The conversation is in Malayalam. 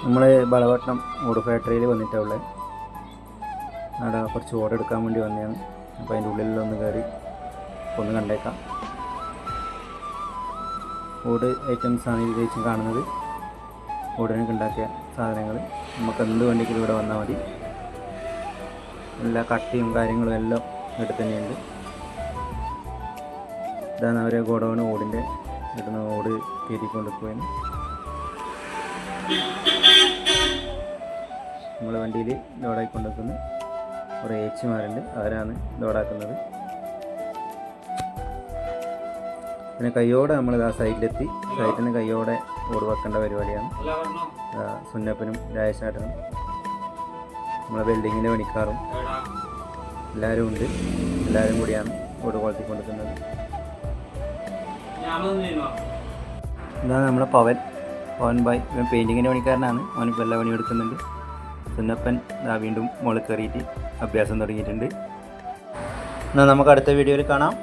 നമ്മൾ വളവട്ടം ഓട് ഫാക്ടറിയിൽ വന്നിട്ടുള്ളത്. അവിടെ കുറച്ച് ഓട് എടുക്കാൻ വേണ്ടി വന്നതാണ്. അപ്പോൾ അതിൻ്റെ ഉള്ളിലൊന്ന് കയറി ഒന്ന് കണ്ടേക്കാം. ഓട് ഐറ്റംസാണ് ഇത് കഴിച്ചും കാണുന്നത്. ഓടിനൊക്കെ ഉണ്ടാക്കിയ സാധനങ്ങൾ. നമുക്ക് എന്ത് വേണ്ടെങ്കിലും ഇവിടെ വന്നാൽ മതി. എല്ലാ കട്ടിയും കാര്യങ്ങളും എല്ലാം ഇവിടെ തന്നെയുണ്ട്. ഇതാണ് അവരെ ഗോഡൗൺ. ഓടിൻ്റെ ഇടുന്ന ഓട് കയറ്റിക്കൊണ്ടിരിക്കുകയാണ്. നമ്മൾ വണ്ടിയിൽ ലോഡായിക്കൊണ്ടിരിക്കുന്നു. കുറേ ഏച്ചിമാരുണ്ട്, അവരാണ് ലോഡാക്കുന്നത്. പിന്നെ കയ്യോടെ നമ്മളിത് ആ സൈറ്റിലെത്തി. സൈറ്റിൽ നിന്ന് കയ്യോടെ ഓട് വെക്കേണ്ട പരിപാടിയാണ്. സുന്നപ്പനും രാജശാട്ടനും നമ്മളെ വെൽഡിങ്ങിൻ്റെ പണിക്കാറും എല്ലാവരും ഉണ്ട്. എല്ലാവരും കൂടിയാണ് ഓട് കൊളുത്തിക്കൊണ്ടിരിക്കുന്നത്. ഇതാണ് നമ്മളെ പവൻ ബായ്. ഇവൻ പെയിൻറ്റിങ്ങിൻ്റെ പണിക്കാരനാണ്. അവനിപ്പോൾ എല്ലാ പണിയും എടുക്കുന്നുണ്ട്. സുന്നപ്പൻ വീണ്ടും മുകളിൽ കയറിയിട്ട് അഭ്യാസം തുടങ്ങിയിട്ടുണ്ട്. എന്നാൽ നമുക്ക് അടുത്ത വീഡിയോയിൽ കാണാം.